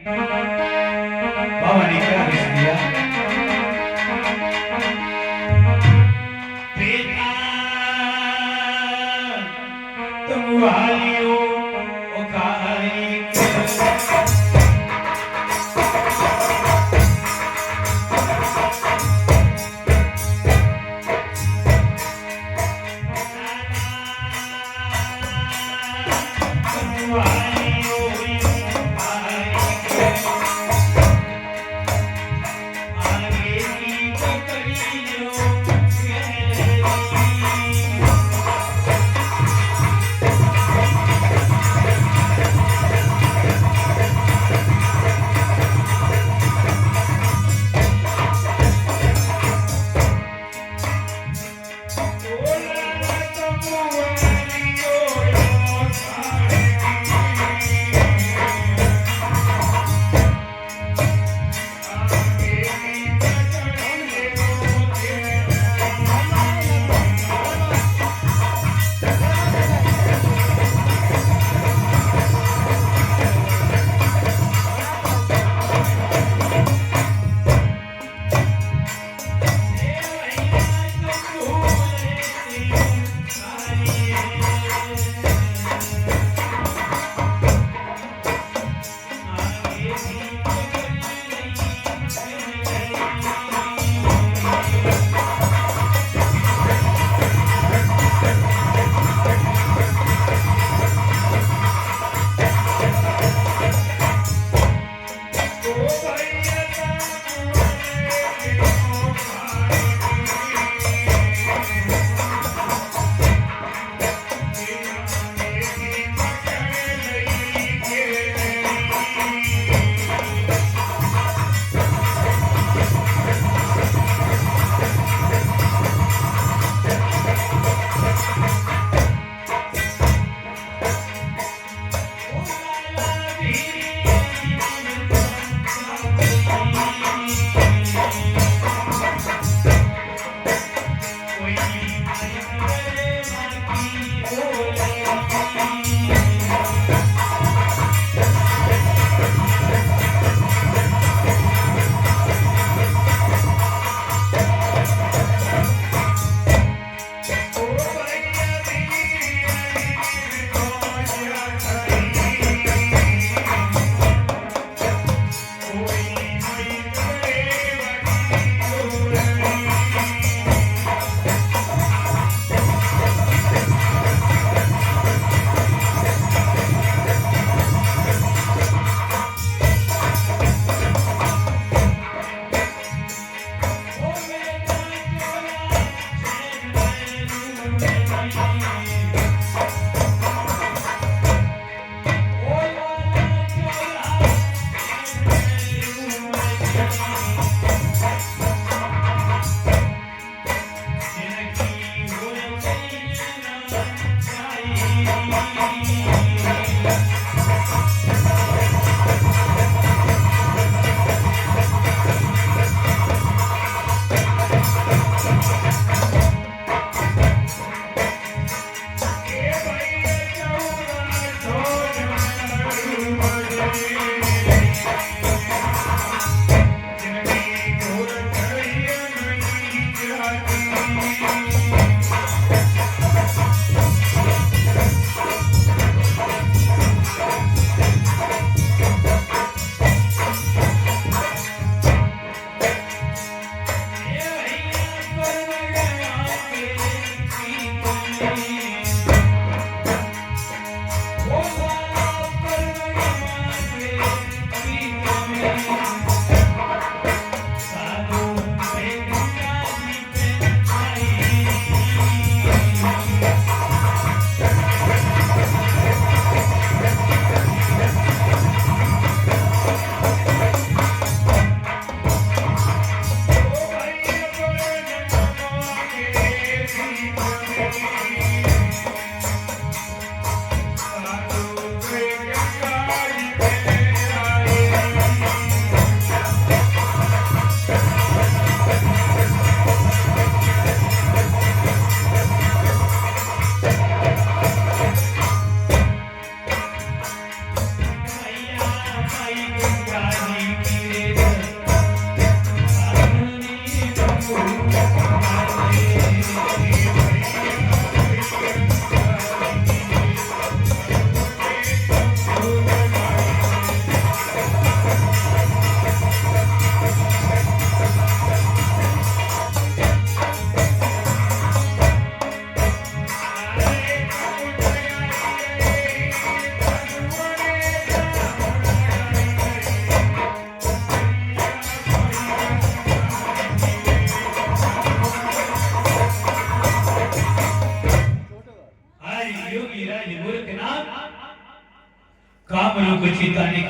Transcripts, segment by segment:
बाबा ने क्या आदेश दिया? बेटा तुम वालियो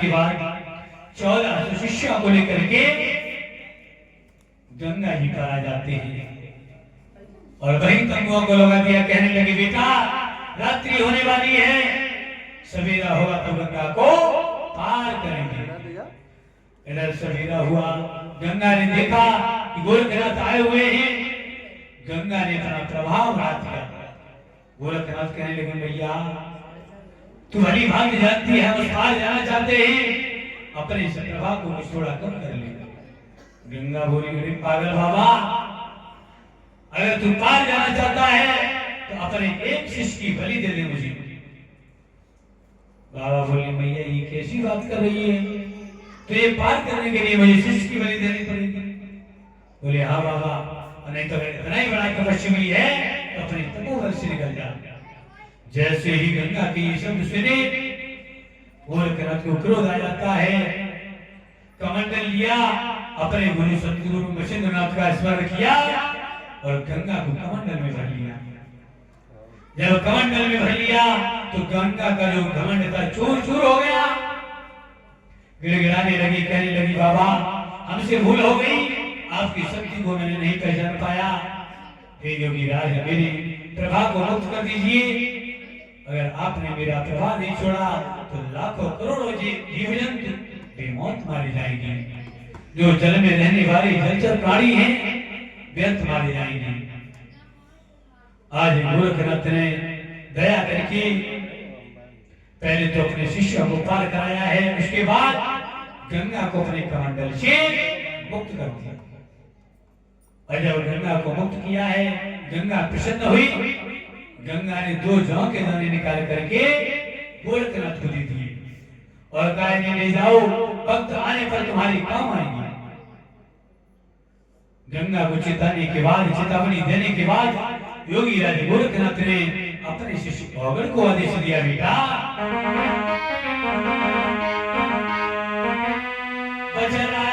के बाद 14 शिष्यों को लेकर के गंगा जी पर आ जाते हैं और वहीं तंबुओं को लगा दिया। कहने लगे बेटा रात्रि होने वाली है, सवेरा होगा तो गंगा को पार करेंगे। इधर सवेरा हुआ, गंगा ने देखा कि गोरखनाथ आए हुए हैं, गंगा ने अपना प्रभाव बढ़ा दिया। गोरखनाथ कहने लगे भैया तू भली भांति जानती है हम उस पार जाना चाहते हैं, अपने इस प्रभाव को कुछ थोड़ा कम कर ले। गंगा बोली अरे पागल बाबा, अगर तू पार जाना चाहता है तो अपने एक शिष्य की बलि दे दे मुझे। बाबा बोले मैया ये कैसी बात कर रही है, तो ये पार करने के लिए मुझे शिष्य की बलि देनी पड़ेगी। बोले हाँ बाबा, नहीं तो इतना ही बड़ा तपस्या मिली है तो अपने तपोवन से निकल जा। जैसे ही गंगा की शब्द सुने गोरखनाथ को क्रोध आ जाता है, कमंडल लिया, अपने गुरु सतगुरु मच्छिंद्रनाथ का स्मरण किया और गंगा को कमंडल में भर लिया। जब कमंडल में भर लिया तो गंगा का जो घमंड था चूर चूर हो गया। गिड़गिड़ाने लगी, कहने लगी बाबा हमसे भूल हो गई, आपकी शक्ति को मैंने नहीं पहचान पाया, हे योगी राज मेरी प्रभा को मुक्त कर दीजिए। अगर आपने मेरा प्रभा नहीं छोड़ा तो लाखों करोड़ों जीव जंतु बेमौत मारे जाएंगे, जो जल में रहने वाले जलचर प्राणी हैं व्यर्थ मारे जाएंगे। आज गोरखनाथ ने दया करके पहले तो अपने शिष्यों को पार कराया है, उसके बाद गंगा को अपने कमंडल से मुक्त कर दिया। और जब गंगा को मुक्त किया है, गंगा प्रसन्न हुई, गंगा ने 2 जौ के दाने निकाल करके गोरखनाथ को दे दिए और कहा ले जाओ, वक्त आने पर तुम्हारी काम आएंगे। गंगा को चेताने के बाद, चेतावनी देने के बाद योगी राज गोरखनाथ ने अपने शिष्य अवगढ़ को आदेश दिया बेटा बचना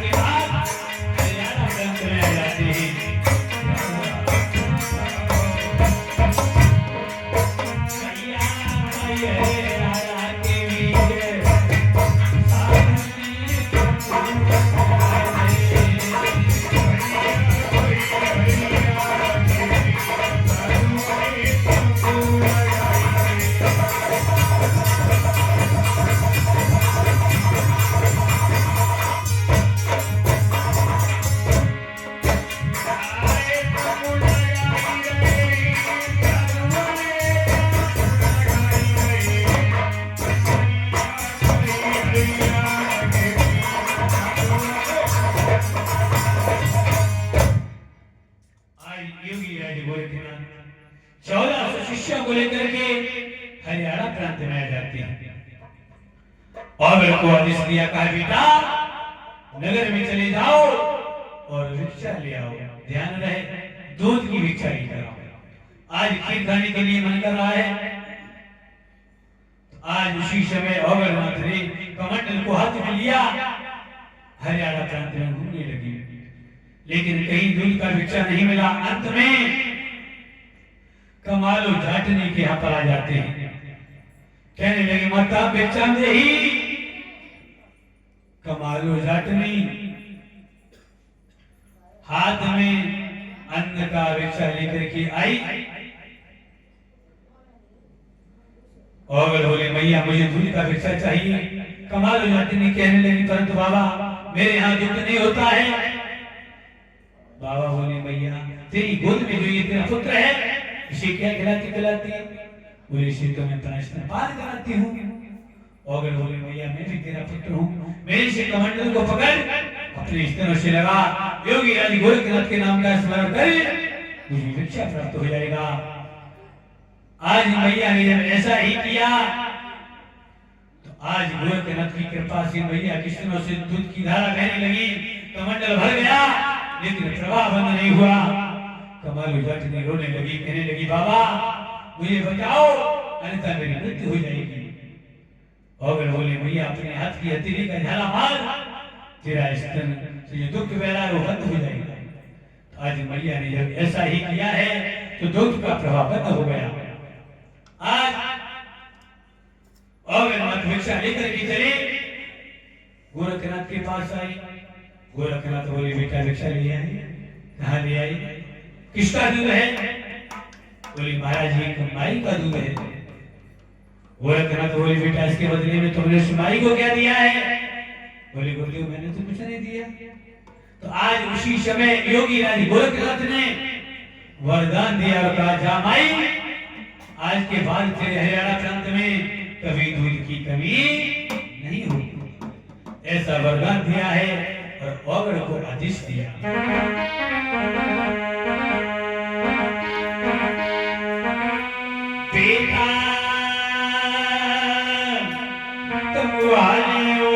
के बाद हरियाणा प्रांत में आ जाते हैं। को लेकर के हरियाणा प्रांत में आ जाती है और को आदेश दिया कहा बेटा नगर में चले जाओ और भिक्षा ले आओ। ध्यान रहे दूध की भिक्षा ही कराओ। आज खीर खाने के लिए मन कर रहा है। आज उसी समय अवगरनाथ ने कमंडल को हाथ में लिया, हरियाणा प्रांत में घूमने लगी, लेकिन कहीं दूध का भिक्षा नहीं मिला। अंत में कमालो जाटनी के यहाँ पर आ जाते हैं। कहने लगे माता भिक्षा दे ही। कमालो जाटनी हाथ में अन्न का भिक्षा लेकर के आई और बोले मैया मुझे दूध का भिक्षा चाहिए। कमालो जाटनी कहने लगी परंतु बाबा मेरे यहाँ दूध नहीं होता है। बाबा बोले मैया तेरी गोद में जो ये तेरा पुत्र है इसे क्या खिलाती है? बोले इसे तो मैं स्तनपान कराती हूँ। और बोले मैया मैं भी तेरा पुत्र हूँ, मेरे से कमंडल को पकड़ अपने स्तनों से लगा, योगी राज गोरखनाथ के नाम का स्मरण कर मुझे भिक्षा प्राप्त हो जाएगा। आज मैया ने जब ऐसा ही किया तो आज गोरखनाथ की कृपा से मैया के स्तनों से दूध की धारा बहने लगी, कमंडल भर गया, लेकिन प्रवाह बंद नहीं हुआ। कमालो जाटनी रोने लगी, कहने लगी बाबा मुझे बचाओ अन्यथा मेरी मृत्यु हो जाएगी। और बोले भैया अपने हाथ की हथेली का झाला मार, तेरा स्तन से जो दुख बह रहा है वो बंद हो जाएगा। तो आज मैया ने जब ऐसा ही किया है तो दुख का प्रभाव बंद हो गया। आज और भिक्षा लेकर के चले गोरखनाथ के पास आई। गोरखनाथ बोले बेटा भिक्षा ले आई। कहाँ ले आई? किसका दूध है? बोले महाराज जी माई का दूध है। गोरखनाथ बोले बेटा इसके बदले में तुमने सुनाई को क्या दिया है? बोले गुरुदेव मैंने तो कुछ नहीं दिया। तो आज उसी समय योगी राज गोरखनाथ ने वरदान दिया और कहा जा माई आज के बाद तेरे हरियाणा प्रांत में कभी दूध की कमी नहीं होगी। ऐसा वरदान दिया है और औगड़ को आदेश दिया। बेटा तुम वाले हो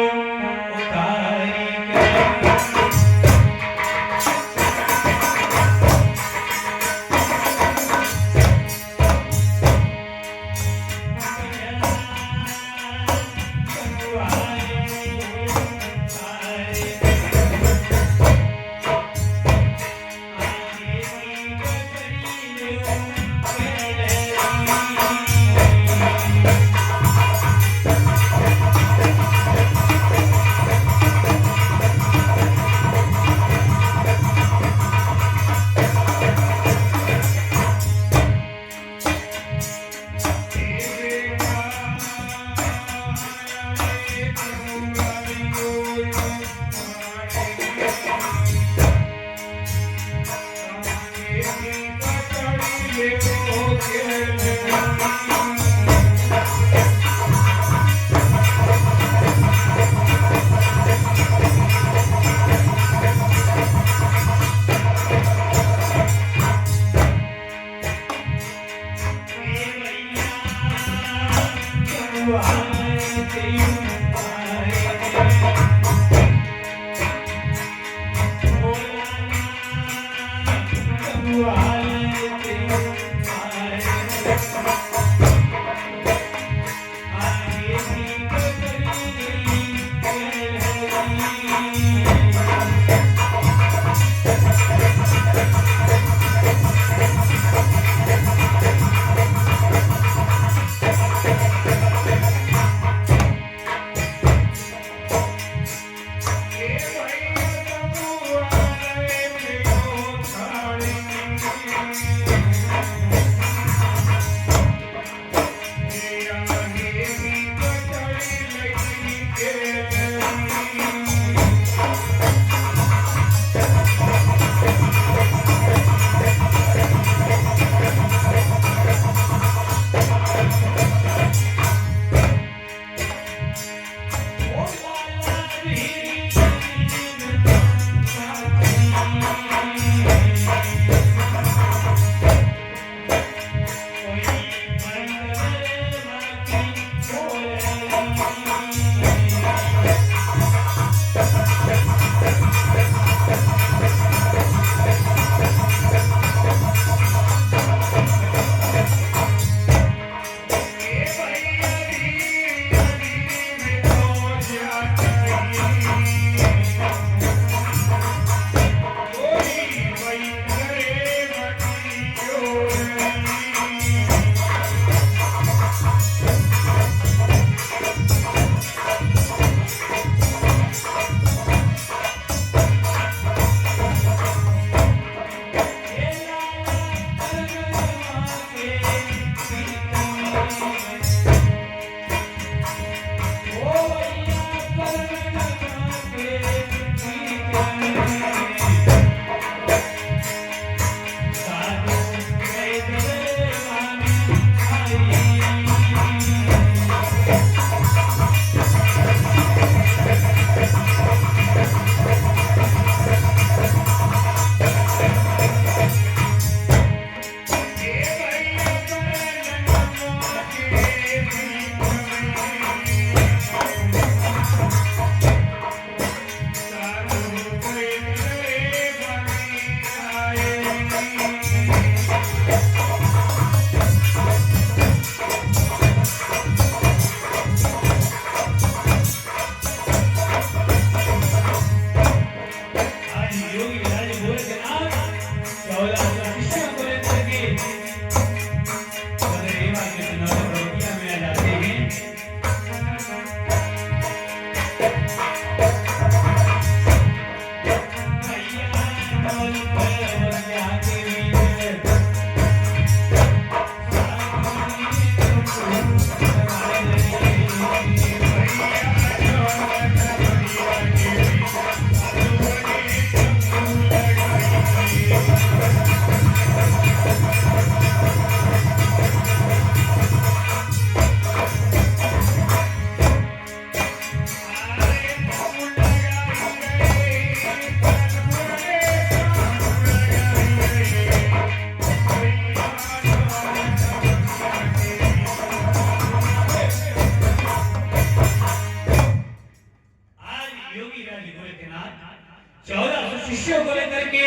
शिष्यों को लेकर के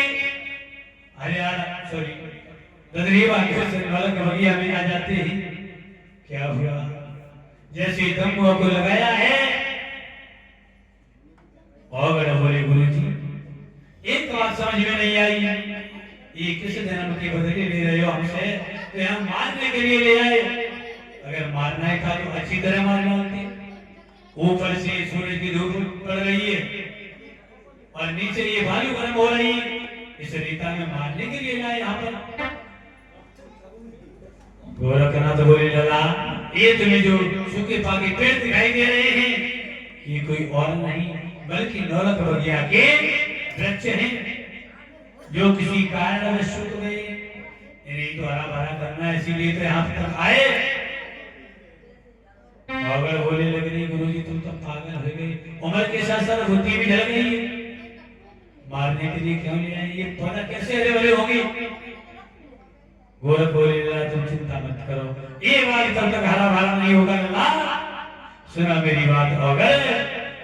हरियाणा सॉरी गदरीवा के वालों के बगिया में आ जाते हैं। क्या हुआ? जैसे तंबुओं को लगाया है और बोले गुरुजी एक बात समझ में नहीं आई, ये किस जन्म के बदले ले रहे हो हमसे? तो हम मारने के लिए ले आए। अगर मारना है था तो अच्छी तरह मारना होती। ऊपर से सूरज की धूप पड़ रही है और नीचे ये वायु गर्म हो रही है, इस रीता में मारने के लिए लाए यहाँ पर। गोरखनाथ बोले लला, ये तुम्हें जो सूखे पाके पेड़ दिखाई दे रहे हैं ये कोई और नहीं बल्कि नौलख बगिया के वृक्ष हैं जो किसी कारण में सूख गए। इन्हें तो हरा भरा करना है, इसीलिए तो यहाँ तक आए। अगर बोले लग रही गुरुजी तुम तो पागल हो गए, उम्र के साथ साथ बुद्धि भी ढल गई है, मारने के लिए क्यों ले आए? ये पता कैसे हरे भरे होंगे? गोरख बोले लला तुम चिंता मत करो, ये बात तब तक हरा भरा नहीं होगा। लला सुना मेरी बात, अगर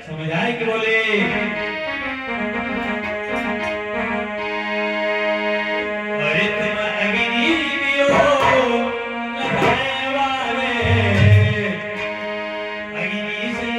समझ आए कि बोले अरे तुम अग्नि दियो लगाए वाले अग्नि से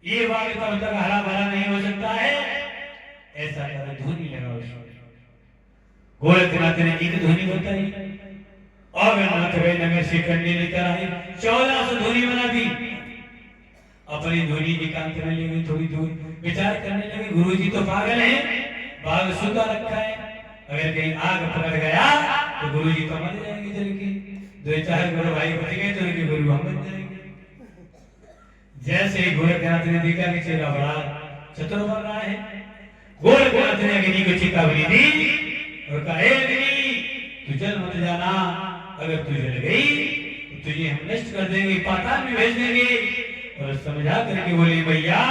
ये वाले तब तक हरा भरा नहीं हो सकता है, ऐसा कर धुनी लगाओ। गोरखनाथ ने एक धुनी बताई और नाथ भाई नगर से कंडी लेकर आई, 1400 धुनी बना दी। अपनी धुनी एकांत में ले गई, थोड़ी दूर विचार करने लगे, गुरुजी तो पागल है, बाग सुता रखा है, अगर कहीं आग पकड़ गया तो गुरुजी तो मर जाएंगे जल के, दो चार गुरु भाई बच गए तो उनके गुरु हम बच जाएंगे। जैसे ही गोरखनाथ ने देखा कि चेहरा बड़ा चतुर बन रहा है, गोरखनाथ ने अग्नि को चेतावनी दी और कहा, अग्नि तू जल मत जाना, अगर तू जल गई तो तुझे हम नष्ट कर देंगे, पाताल में भेज देंगे। और समझा करके बोले, भैया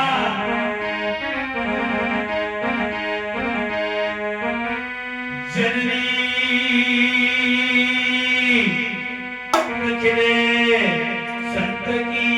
जननी संत की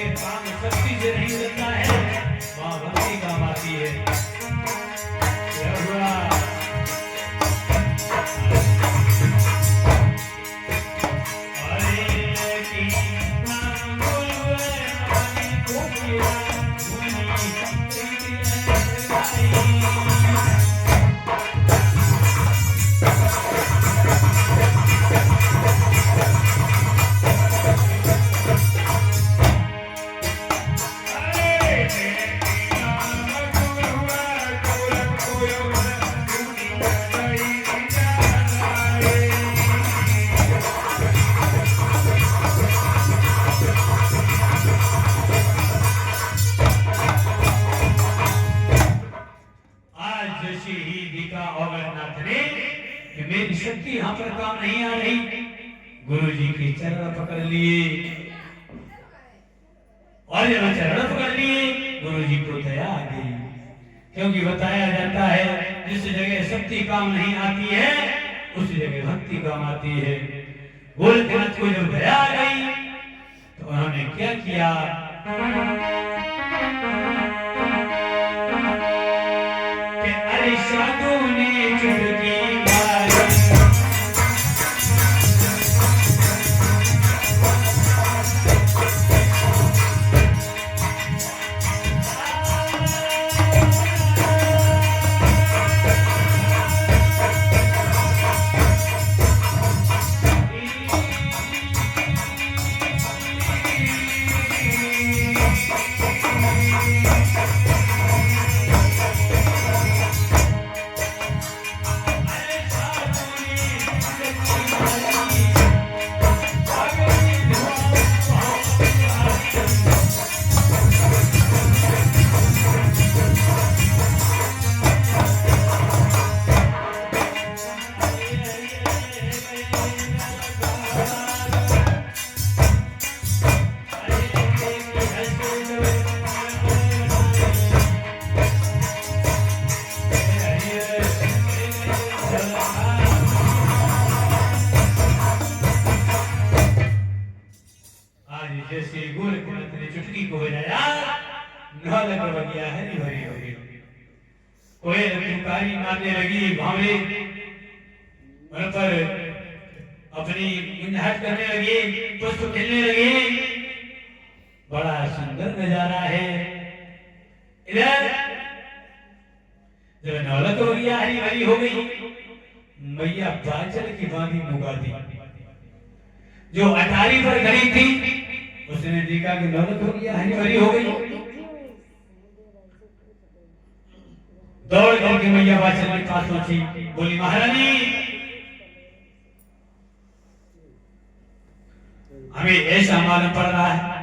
के काम शक्ति से नहीं चलता है, वहाँ भक्ति काम आती है। क्या हुआ? मेरी शक्ति यहाँ पर काम नहीं आ रही, गुरु जी की चरण पकड़ लिए और जब चरण पकड़ लिए गुरु जी को दया आ गई, क्योंकि बताया जाता है जिस जगह शक्ति काम नहीं आती है उस जगह भक्ति काम आती है। गोरखनाथ को जब दया आ गई तो उन्होंने क्या किया, कि अरे साधु ने चुटकी जैसे गोरखनाथ ने चुटकी को बजाया, ढोलक बजिया हरी भरी हो गई, कोयल पुकारी मारने लगी, भावे उन पर अपनी गुंजाहट करने लगी, पुष्प खिलने लगे, बड़ा सुंदर नजारा है। इधर जब ढोलक बजिया हरी भरी हो गई, मैया बाचल की बांधी मुगाती, जो अटारी पर खड़ी थी उसने देखा कि ढोलक हो गया हरी भरी हो गई, दौड़ करके मैया बाचल के पास पहुंची, बोली महारानी हमें ऐसा मालूम पड़ रहा है,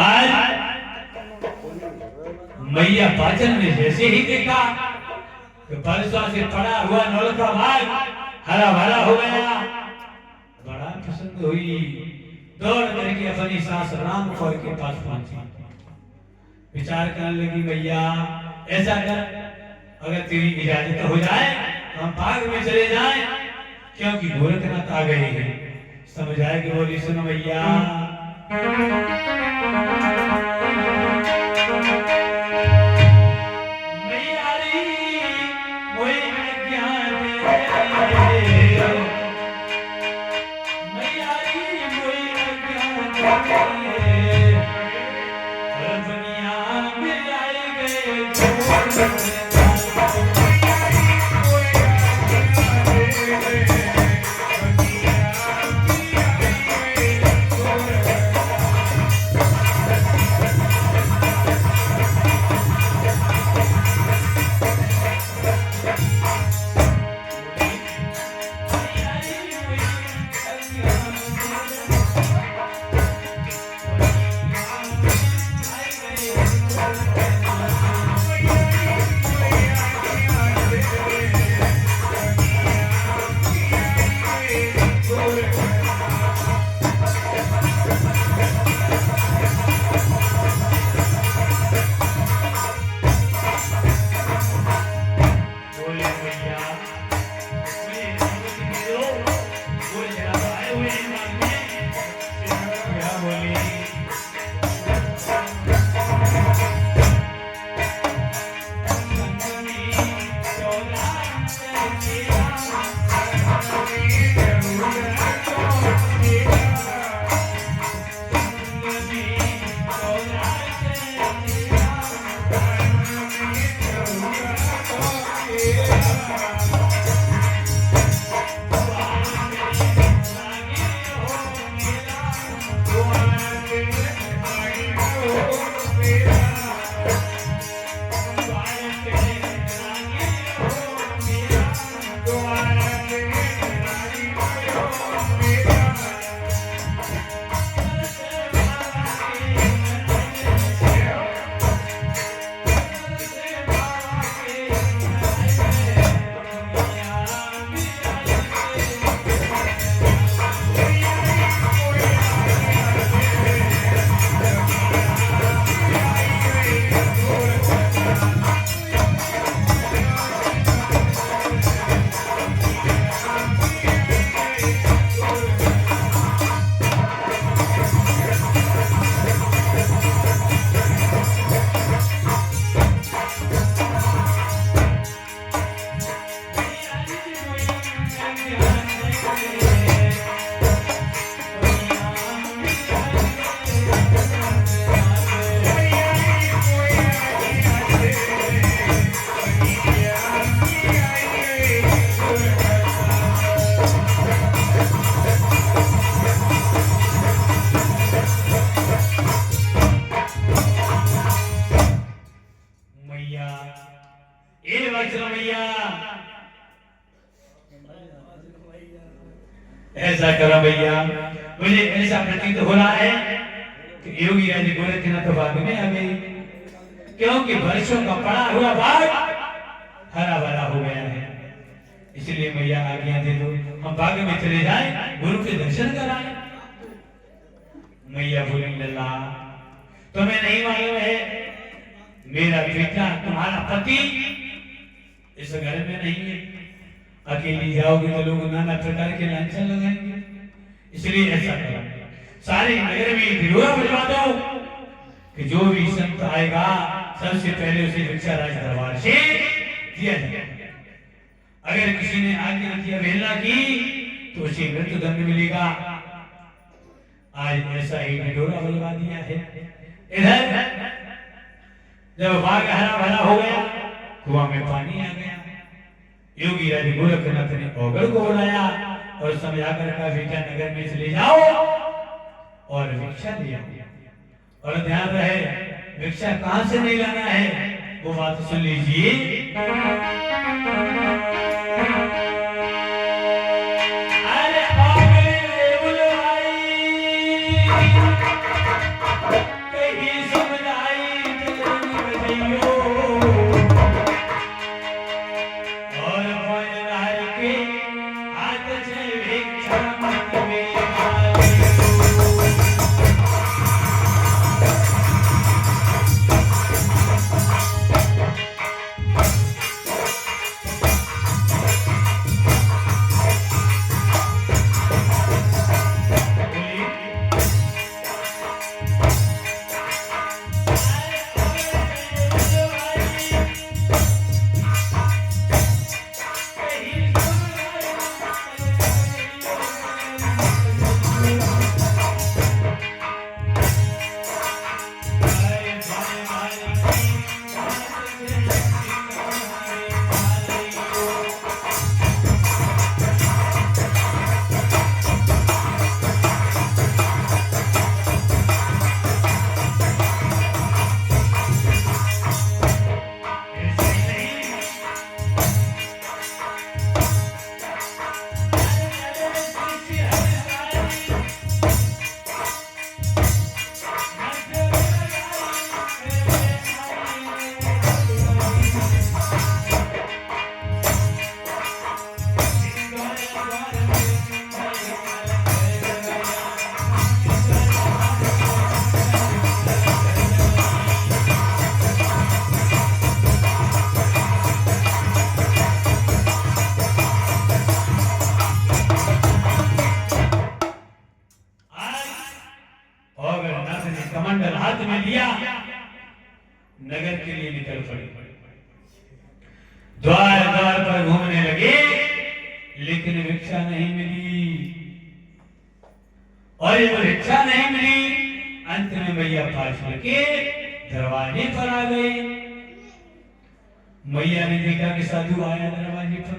आज मैया बाचल ने जैसे ही देखा कि बरसों से पड़ा हुआ नौल का बाग हरा भरा हो गया, बड़ा पसंद हुई, दौड़ करके अपनी सास राम कौर के पास पहुंची, विचार करने लगी मैया ऐसा कर, अगर तेरी इजाजत हो जाए तो हम बाग में चले जाएं, क्योंकि गोरखनाथ आ गए हैं। समझ आएगी, बोली सुनो मैया ये वज्र मैया ऐसा करो भैया। मुझे ऐसा प्रतीत हो रहा है कि योगी राज गोरखनाथ तो बाग में आ गई, क्योंकि वर्षों का पड़ा हुआ बाग हरा भरा हो गया है। इसलिए मैया आज्ञा दे दो, हम बाग में चले जाएं, गुरु के दर्शन कराएं। मैया बोली लल्ला, तुम्हें नहीं मालूम है मेरा बेटा तुम्हारा पति इस घर में नहीं है। अकेली जाओगे तो लोग नाना प्रकार के लांछन लगाएंगे, इसलिए ऐसा करो, सारे नगर में ढिढोरा बजवा दो कि जो भी संत आएगा सबसे पहले उसे भिक्षा राज दरबार से दिया जाएगा। अगर किसी ने आज्ञा की अवहेलना की तो उसे मृत्यु दंड मिलेगा। आज ऐसा ही ढिढोरा बजवा दिया है। इधर जब बाग हरा भरा हो गया, कुआं में पानी आ गया। योगी राज गोरखनाथ ने औगड़ को बुलाया और समझाकर कहा, बेटा नगर में चले जाओ और भिक्षा ले आओ। और ध्यान रहे, भिक्षा कहां से नहीं लाना है वो बात सुन लीजिए। अरे कहीं समझाई बजाइयो और के हाथ से भिक्षा मंगवे। कमंडल हाथ में लिया, नगर के लिए निकल पड़े। द्वार द्वार पर घूमने लगे, लेकिन भिक्षा नहीं मिली। और जब भिक्षा नहीं मिली, अंत में मैया पास के दरवाजे पर आ गए। मैया ने देखा कि साधु आया दरवाजे पर,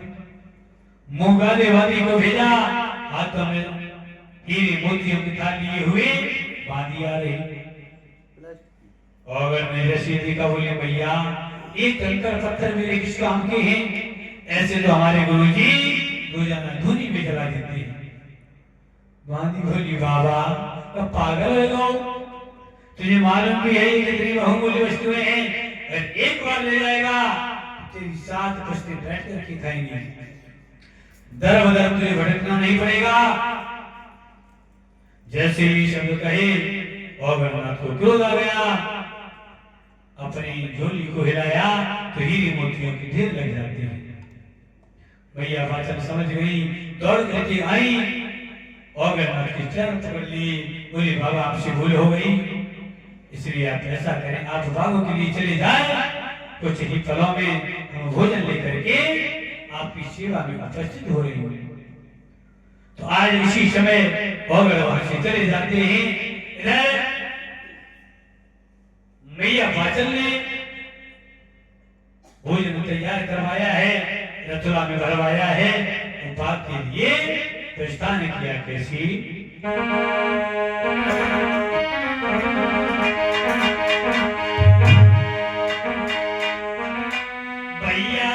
मूंगा देवादी को भेजा, हाथों में हीरे मोतियों की थाली लिए हुए बांधी आ रही। और ने जैसे देखा, बोले भैया ये कंकर पत्थर मेरे किस काम के हैं? ऐसे तो हमारे गुरुजी रोजाना धुनी में जला देते हैं। बांधी बोली, बाबा तो पागल है लोग, तुझे मालूम भी है कितनी बहुमूल्य वस्तुएं हैं, अगर एक बार ले जाएगा तेरी 7 पुश्तें बैठ करके खाएंगे, दर बदर तुझे भटकना नहीं पड़ेगा। जैसे ही शब्द कहे औगरनाथ को क्रोध आ गया, अपनी झोली को हिलाया तो हीरे मोतियों की ढेर लग जाती है। भैया वाचन समझ गई, दौड़ करके आई, औगरनाथ की चरण पकड़ ली, बोली बाबा आपसे भूल हो गई, इसलिए आप ऐसा करें, आप बागों के लिए चले जाएं, कुछ ही पलों में हम भोजन लेकर के आपकी सेवा में उपस्थित हो रही हूँ। तो आज इसी समय औगड़ वहां से चले जाते हैं। इधर मैया वाचन ने भोजन तैयार करवाया है, रतुला में भरवाया है, बात के लिए प्रस्थान किया। कैसी भैया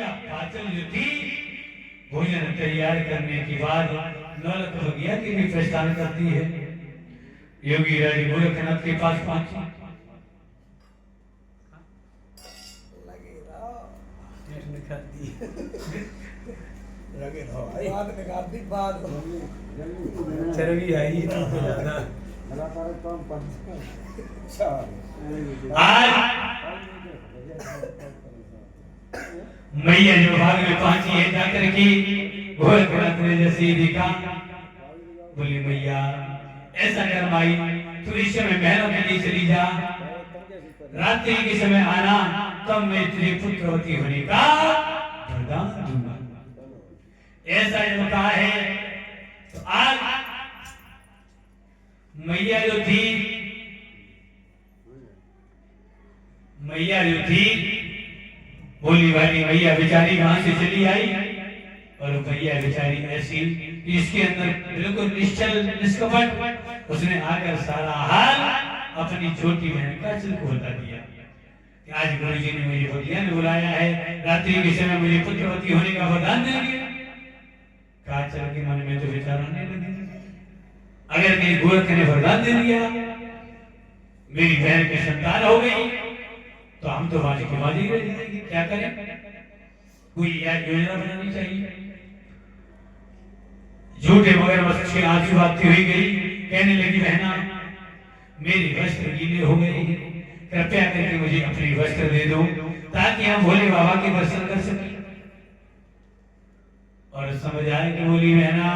मैया पाचल जो थी भोजन तैयार करने के बाद नौलख बगिया के भी प्रस्थान करती है। योगी राज गोरखनाथ के पास पहुंची। चरगी आई तो ज्यादा आज मैया जो भाग में पहुंची है जाकर के गोरखनाथ ने जैसे देखा बोली मैया ऐसा कर माई तू इस समय महलों के लिए चली जा, रात्रि के समय आना तब मैं तेरे पुत्रवती होने का वरदान दूंगा। ऐसा जब कहा है तो आज मैया जो थी बोली वाली मैया बेचारी वहां से चली आई और मैया बेचारी ऐसी इसके अंदर बिल्कुल निश्चल निष्कपट उसने आकर सारा हाल अपनी छोटी बहन काजल को बता दिया कि आज गुरु जी ने मुझे भगिया ने बुलाया है, रात्रि के समय मुझे पुत्रवती होने का वरदान देंगे। काजल के मन में तो विचार आने लगे, अगर मेरी गोरख ने वरदान दे दिया मेरी बहन की संतान हो गई तो हम तो बाजी के बाजी रह जाएंगे, क्या करें? कोई योजना बनानी चाहिए। झूठे मगरमच्छ की आंसू आती हुई गई, कहने लगी बहना मेरी वस्त्र गीले हो गए, कृपया करके मुझे अपनी वस्त्र दे दो ताकि हम भोले बाबा के दर्शन कर सकें। और समझ आए कि बोली बहना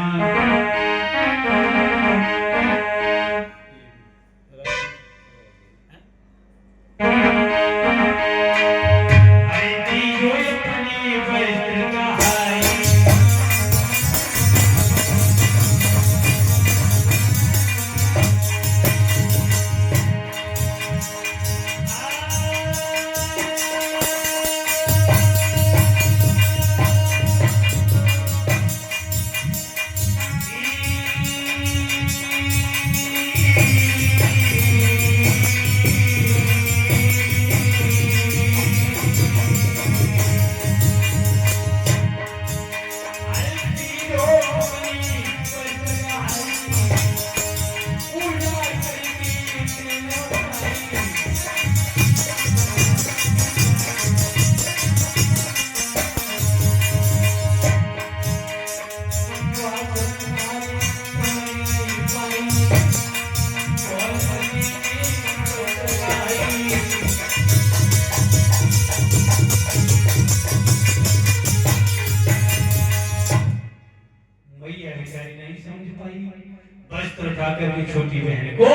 छोटी बहन को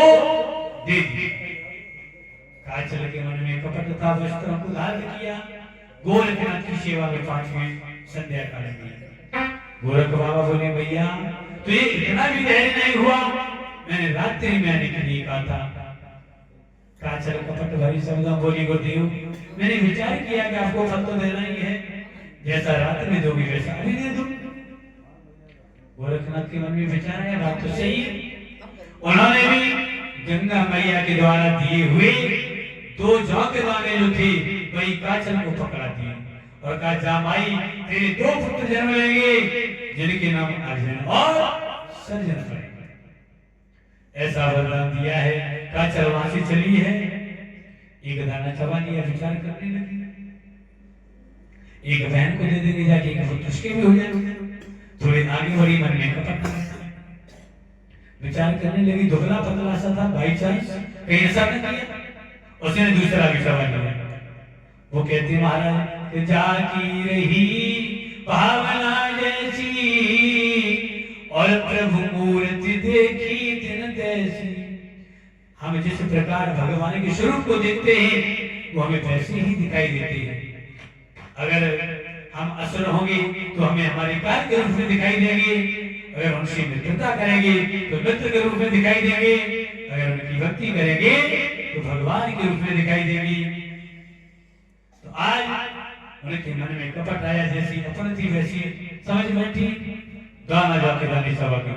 दे दी। काजल के मन में कपट था, वस्त्रों को धारण किया। गोरखनाथ की सेवा में 5वें संध्या काल में गोरख बाबा बोले भैया तो ये इतना भी देर नहीं हुआ, मैंने रात्रि में आने के लिए कहा था। काजल कपट भरी शब्दों बोली गुरुदेव मैंने विचार किया कि आपको फल तो देना ही है, जैसा रात में दोगी वैसा अभी दे दूं। गोरखनाथ के मन में विचार है बात तो सही है। उन्होंने भी गंगा मैया के द्वारा दिए हुए 2 जौ के दाने जो थे वही काजल को पकड़ा दिए और कहा जा माई तेरे 2 पुत्र जन्म लेंगे जिनके नाम अर्जुन और सर्जन पड़ेंगे। ऐसा वरदान दिया है। काजल वहां से चली है, एक दाना चबा लिया, विचार करने लगी एक बहन को दे देंगे जाके, एक पुत्र उसके भी हो जाएंगे। थोड़े आगे बढ़ी, मन में कपट विचार करने लगी। दुबला पतला सा था, बाई चांस कहीं ऐसा न किया। उसने दूसरा भी सवाल किया। वो कहती महाराज जाकी रही भावना जैसी और प्रभु मूर्ति देखी दिन तैसी। हम जिस प्रकार भगवान के स्वरूप को देखते हैं वो हमें वैसे ही दिखाई देते हैं। अगर हम असुर होंगे तो हमें हमारे कार्य के रूप में दिखाई देंगे, अगर उनसे मित्रता करेंगे तो मित्र के रूप में दिखाई देंगे, अगर उनकी भक्ति करेंगे तो भगवान के रूप में दिखाई देंगे। तो आज उनके मन में कपट आया, जैसी अपन थी वैसी समझ बैठी। दाना जाके दाने सवा की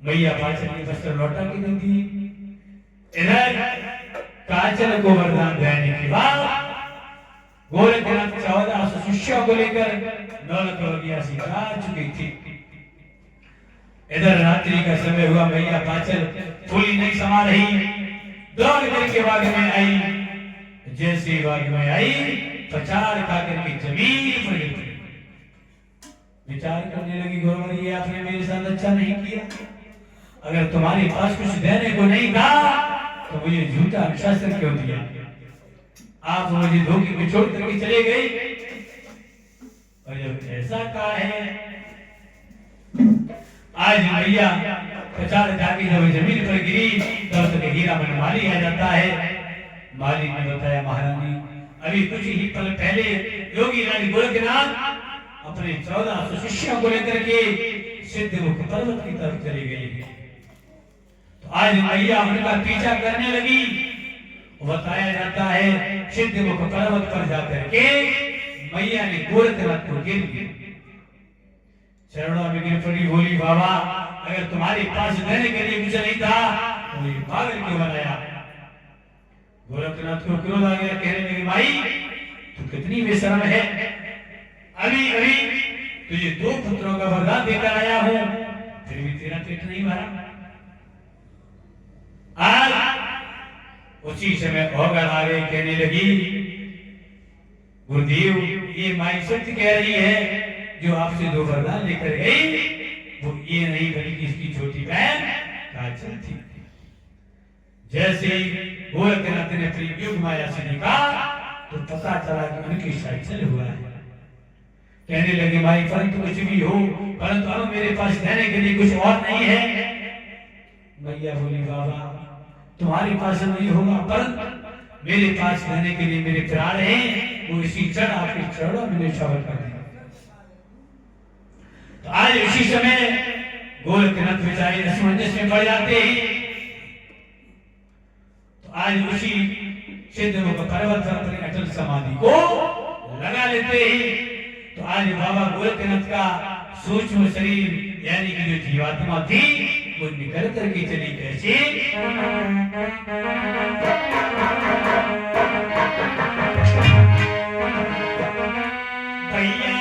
मैया पाचल के वस्त्र लौटा के दे दिए। इधर काजल को वरदान देने के बाद गोरखनाथ 1400 शिष्यों को लेकर दौलत बगिया से जा चुकी थी। इधर रात्रि का समय हुआ, मैया पाचल फूली नहीं समा रही, दौड़ करके बाग में आई। जैसे बाग में आई, पचार खा करके जमीन पर गिर पड़ी। विचार करने लगी, गुरुवर ये आपने मेरे साथ अच्छा नहीं किया। अगर तुम्हारे पास कुछ देने को नहीं था तो मुझे झूठा शास्त्र क्यों दिया? आप मुझे धोखे में छोड़ करके चले गए। और जब ऐसा कहा है, आज भैया पचार जाके जब जमीन पर गिरी तब तक हीरा मन माली आ जाता है। माली ने बताया, महारानी अभी कुछ ही पल पहले योगी रानी गोरखनाथ अपने 1400 शिष्यों को लेकर के सिद्धमुख पर्वत की तरफ चली गई। तो आज मैया उनका पीछा करने लगी। बताया जाता है सिद्धमुख पर्वत पर जाकर के मैया ने गोरखनाथ को गिर चरणों में गिर पड़ी, बोली बाबा अगर तुम्हारे पास देने के लिए कुछ नहीं था तो मुझे पागल क्यों बनाया? गोरखनाथ को क्रोध आ गया, कहने लगे माई तू कितनी बेशर्म है, अभी अभी तुझे 2 पुत्रों का वरदान देकर आया हूं, फिर भी तेरा पेट नहीं भरा। आज उसी समय औगण आ गई, कहने लगी गुरुदेव ये माई सत्य कह रही है, जो आपसे 2 वरदान लेकर गई वो ये नहीं बल्कि इसकी छोटी बहन काजल थी। जैसे ही गोरखनाथ ने अपनी युग माया से देखा तो पता चला कि उनकी साइकिल हुआ है। कहने लगे माई परंतु कुछ भी हो, परंतु अब मेरे पास देने के लिए कुछ और नहीं है। मैया बोली बाबा तुम्हारे पास नहीं होगा, परंतु मेरे पास देने के लिए मेरे प्राण हैं, वो इसी क्षण आपके चरणों में निछावर कर दिया। तो आज इसी समय गोरखनाथ बेचारे असमंजस में पड़ जाते हैं। तो आज उसी सिद्धमुख पर्वत पर अपनी अटल समाधि को लगा लेते हैं। तो आज बाबा गोरखनाथ का सूक्ष्म शरीर यानी कि जो जीवात्मा थी वो निकल करके चली। कैसे? भैया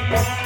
Yeah.